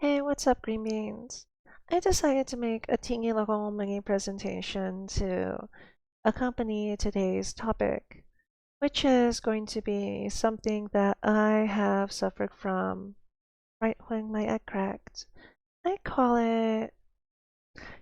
Hey, what's up, green beans? I decided to make a teeny little mini presentation to accompany today's topic, which is going to be something that I have suffered from right when my egg cracked. I call it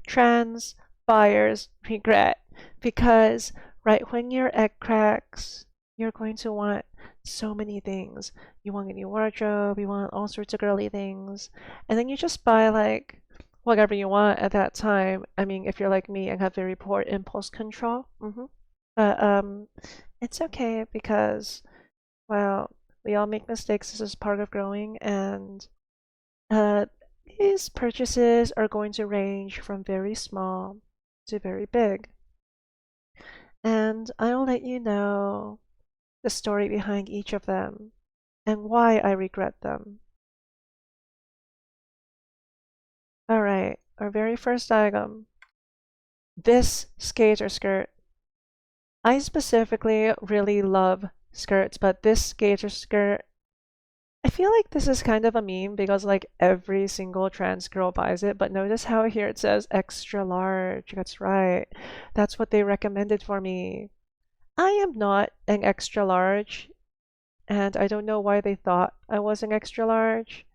trans buyer's regret because right when your egg cracks, you're going to want so many things. You want a new wardrobe, you want all sorts of girly things, and then you just buy like whatever you want at that time. I mean, if you're like me and have very poor impulse control. But it's okay because, well, we all make mistakes. This is part of growing, and uh, these purchases are going to range from very small to very big. And I'll let you know the story behind each of them and why I regret them. Alright, our very first item. This skater skirt. I specifically really love skirts, but this skater skirt, I feel like this is kind of a meme because like every single trans girl buys it, but notice how here it says extra large. That's right. That's what they recommended for me. I am not an extra large, and I don't know why they thought I was an extra large,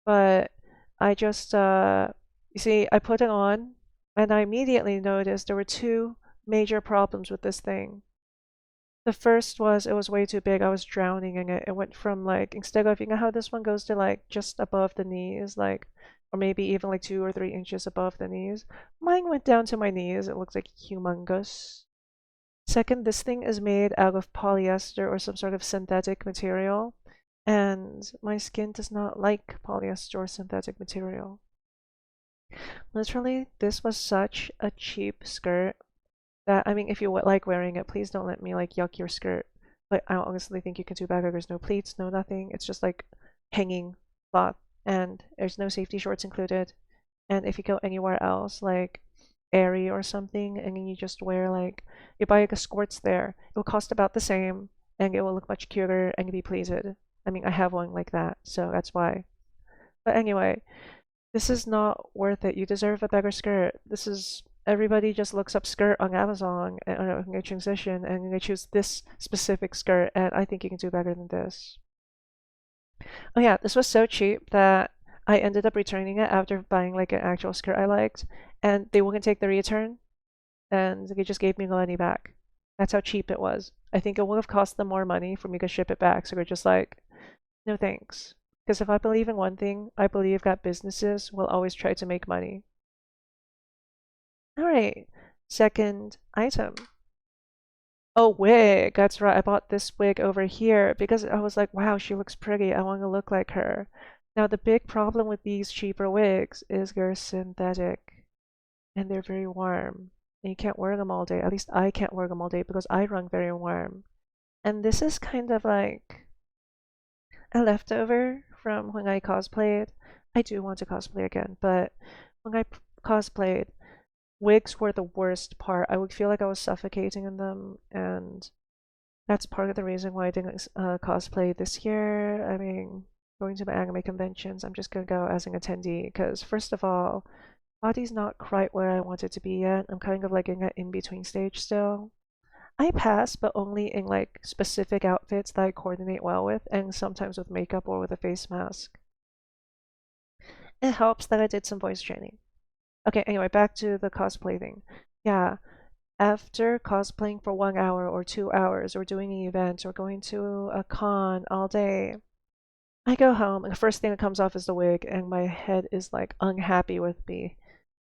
but I just you see, I put it on and I immediately noticed there were two major problems with this thing. The first was it was way too big. I was drowning in it. It went from like instead of you know how this one goes to like just above the knees, like or maybe even like 2 or 3 inches above the knees. Mine went down to my knees. It looked like humongous. Second, this thing is made out of polyester or some sort of synthetic material, and my skin does not like polyester or synthetic material. Literally, this was such a cheap skirt that, I mean, if you like wearing it, please don't let me like yuck your skirt. But I honestly think you can do better. There's no pleats, no nothing. It's just like hanging cloth, and there's no safety shorts included. And if you go anywhere else, like Aerie or something, and you just wear like you buy like a skirts there, it will cost about the same, and it will look much cuter, and you'll be pleased. I mean, I have one like that, so that's why. But anyway, this is not worth it. You deserve a better skirt. This is everybody just looks up skirt on Amazon and they transition and they choose this specific skirt, and I think you can do better than this. Oh yeah, this was so cheap that I ended up returning it after buying like an actual skirt I liked, and they wouldn't take the return, and they just gave me the money back. That's how cheap it was. I think it would have cost them more money for me to ship it back, so they're just like, no thanks. Because if I believe in one thing, I believe that businesses will always try to make money. All right, second item. Oh, wig. That's right. I bought this wig over here because I was like, wow, she looks pretty. I want to look like her. Now, the big problem with these cheaper wigs is they're synthetic and they're very warm. And you can't wear them all day. At least I can't wear them all day because I run very warm. And this is kind of like a leftover from when I cosplayed. I do want to cosplay again, but when I cosplayed, wigs were the worst part. I would feel like I was suffocating in them, and that's part of the reason why I didn't cosplay this year. I mean, going to my anime conventions, I'm just gonna go as an attendee because, first of all, body's not quite where I want it to be yet. I'm kind of like in an in-between stage still. I pass, but only in like specific outfits that I coordinate well with, and sometimes with makeup or with a face mask. It helps that I did some voice training. Okay, anyway, back to the cosplay thing. Yeah, after cosplaying for 1 hour or 2 hours or doing an event or going to a con all day, I go home and the first thing that comes off is the wig and my head is like unhappy with me.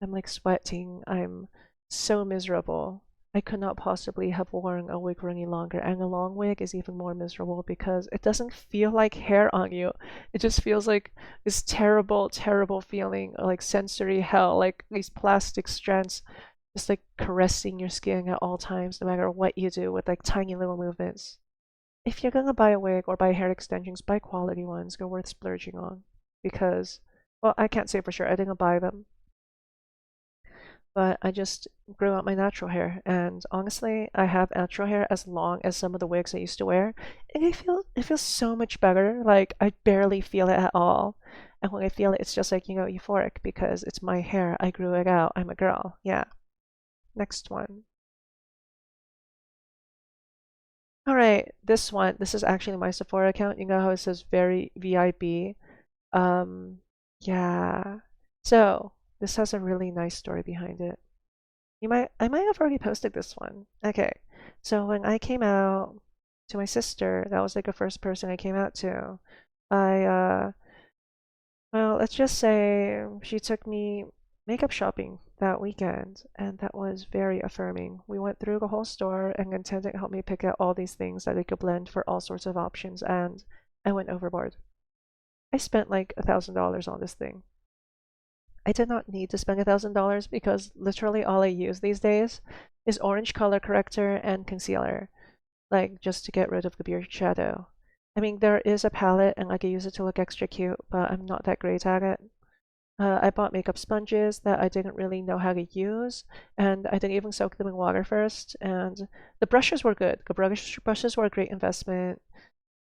I'm like sweating. I'm so miserable. I could not possibly have worn a wig for any longer. And a long wig is even more miserable because it doesn't feel like hair on you. It just feels like this terrible, terrible feeling, like sensory hell, like these plastic strands just like caressing your skin at all times, no matter what you do with like tiny little movements. If you're gonna buy a wig or buy hair extensions, buy quality ones. They're worth splurging on. Because, well, I can't say for sure. I didn't buy them, but I just grew out my natural hair. And honestly, I have natural hair as long as some of the wigs I used to wear, and it feels so much better. Like I barely feel it at all. And when I feel it, it's just like, euphoric because it's my hair. I grew it out. I'm a girl. Yeah. Next one. All right, this one. This is actually my Sephora account. You know how it says very VIP? Um, yeah. So this has a really nice story behind it. I might have already posted this one. Okay. So when I came out to my sister, that was like the first person I came out to. I well, let's just say she took me makeup shopping that weekend, and that was very affirming. We went through the whole store, and Nintendo helped me pick out all these things that I could blend for all sorts of options, and I went overboard. I spent like $1,000 on this thing. I did not need to spend $1,000 because literally all I use these days is orange color corrector and concealer, like just to get rid of the beard shadow. I mean, there is a palette and I could use it to look extra cute, but I'm not that great at it. I bought makeup sponges that I didn't really know how to use, and I didn't even soak them in water first. And the brushes were good. The brushes were a great investment.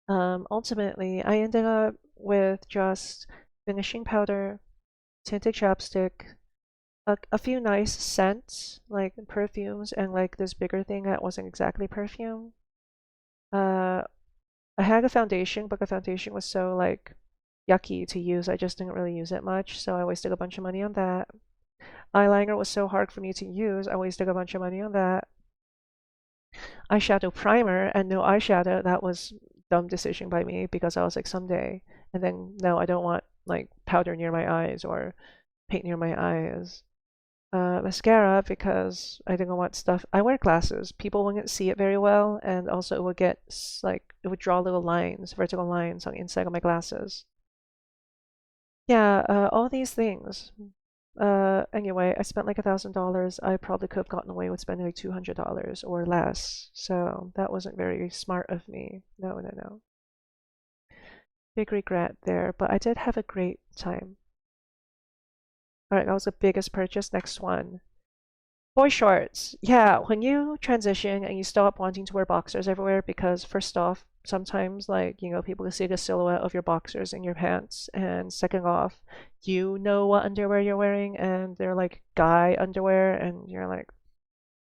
Ultimately, I ended up with just finishing powder, tinted chapstick, a few nice scents, like perfumes, and like this bigger thing that wasn't exactly perfume. Uh, I had a foundation, but the foundation was so like yucky to use. I just didn't really use it much, so I wasted a bunch of money on that. Eyeliner was so hard for me to use. I wasted a bunch of money on that. Eyeshadow primer and no eyeshadow. That was dumb decision by me because I was like someday, and then no, I don't want like powder near my eyes or paint near my eyes. Mascara because I didn't want stuff. I wear glasses. People wouldn't see it very well, and also it would get like it would draw little lines, vertical lines on the inside of my glasses. Yeah, all these things. Anyway, I spent like $1,000. I probably could have gotten away with spending like $200 or less. So that wasn't very smart of me. No, no, no. Big regret there, but I did have a great time. All right, that was the biggest purchase. Next one. Boy shorts. Yeah, when you transition and you stop wanting to wear boxers everywhere because first off, sometimes like, people can see the silhouette of your boxers in your pants, and second off, you know what underwear you're wearing and they're like guy underwear and you're like,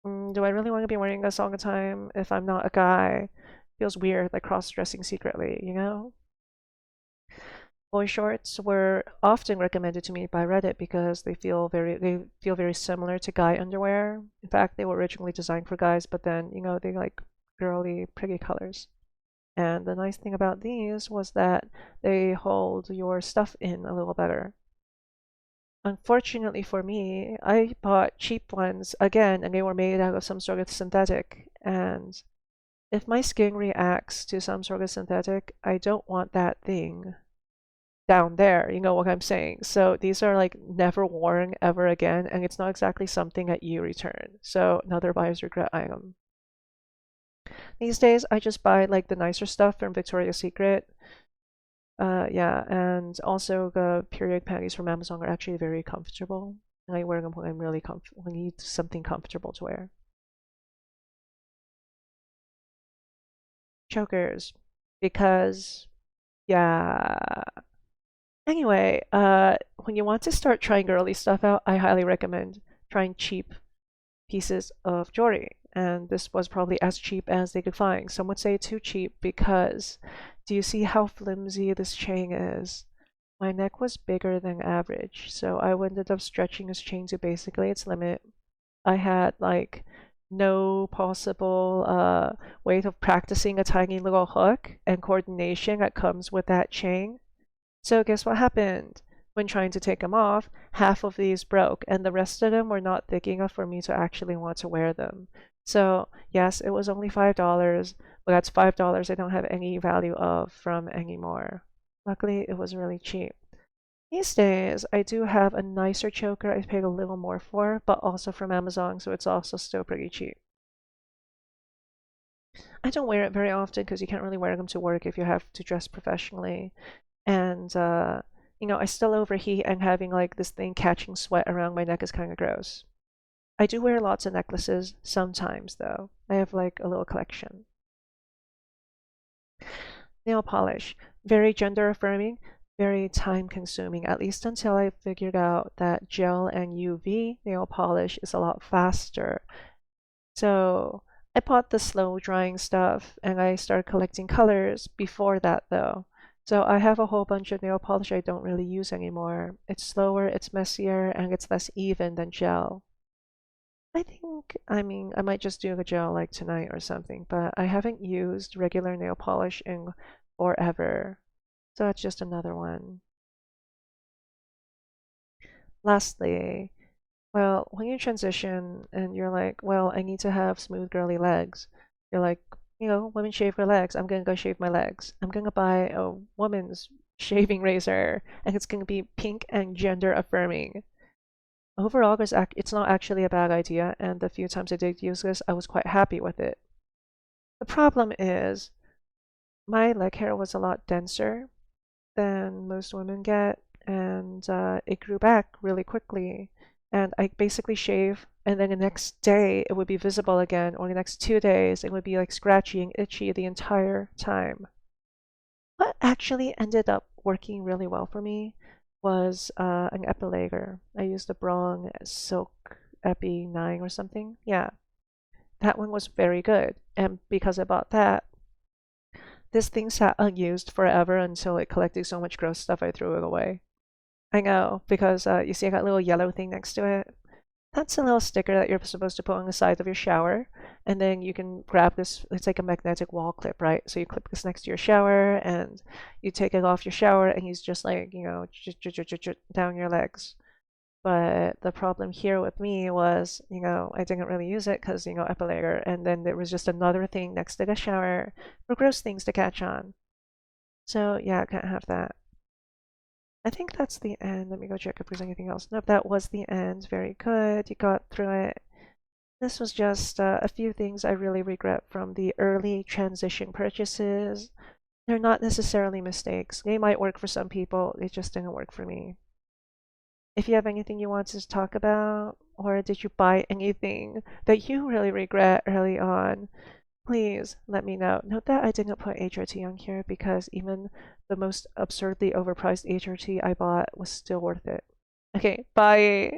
do I really want to be wearing this all the time if I'm not a guy? Feels weird, like cross-dressing secretly, you know? Boy shorts were often recommended to me by Reddit because they feel very similar to guy underwear. In fact, they were originally designed for guys, but then, they like girly, pretty colors. And the nice thing about these was that they hold your stuff in a little better. Unfortunately for me, I bought cheap ones again, and they were made out of some sort of synthetic. And if my skin reacts to some sort of synthetic, I don't want that thing down there, you know what I'm saying? So these are like never worn ever again, and it's not exactly something that you return. So another buyer's regret item. These days, I just buy like the nicer stuff from Victoria's Secret. Yeah, and also the period panties from Amazon are actually very comfortable. And I wear them when I'm really when I need something comfortable to wear. Chokers, because yeah. Anyway, when you want to start trying girly stuff out, I highly recommend trying cheap pieces of jewelry. And this was probably as cheap as they could find. Some would say too cheap because do you see how flimsy this chain is? My neck was bigger than average, so I ended up stretching this chain to basically its limit. I had like no possible way of practicing a tiny little hook and coordination that comes with that chain. So guess what happened? When trying to take them off, half of these broke, and the rest of them were not thick enough for me to actually want to wear them. So yes, it was only $5, but that's $5 I don't have any value of from anymore. Luckily, it was really cheap. These days, I do have a nicer choker I paid a little more for, but also from Amazon, so it's also still pretty cheap. I don't wear it very often because you can't really wear them to work if you have to dress professionally. And I still overheat, and having like this thing catching sweat around my neck is kind of gross. I do wear lots of necklaces sometimes though. I have like a little collection. Nail polish, very gender affirming. very time consuming, at least until I figured out that gel and UV nail polish is a lot faster. So I bought the slow drying stuff and I started collecting colors before that though. So I have a whole bunch of nail polish I don't really use anymore. It's slower, it's messier, and it's less even than gel. I mean, I might just do the gel like tonight or something, but I haven't used regular nail polish in forever. So it's just another one. Lastly, well, when you transition and you're like, well, I need to have smooth, girly legs, you're like, women shave their legs. I'm gonna go shave my legs. I'm gonna buy a woman's shaving razor, and it's gonna be pink and gender affirming. Overall, it's not actually a bad idea, and the few times I did use this, I was quite happy with it. The problem is, my leg hair was a lot denser than most women get, and it grew back really quickly. And I basically shave, and then the next day it would be visible again, or the next 2 days it would be like scratchy and itchy the entire time. What actually ended up working really well for me was an epilager. I used a Brong Silk Epi 9 or something. Yeah, that one was very good. And because I bought that, this thing sat unused forever until it collected so much gross stuff I threw it away. I know, because you see I got a little yellow thing next to it. That's a little sticker that you're supposed to put on the side of your shower, and then you can grab this. It's like a magnetic wall clip, right? So you clip this next to your shower, and you take it off your shower, and he's just like, down your legs. But the problem here with me was, I didn't really use it because, epilator, and then there was just another thing next to the shower for gross things to catch on. So yeah, I can't have that. I think that's the end. Let me go check if there's anything else. Nope, that was the end. Very good. You got through it. This was just a few things I really regret from the early transition purchases. They're not necessarily mistakes. They might work for some people. It just didn't work for me. If you have anything you want to talk about, or did you buy anything that you really regret early on, please let me know. Note that I didn't put HRT on here because even the most absurdly overpriced HRT I bought was still worth it. Okay, bye.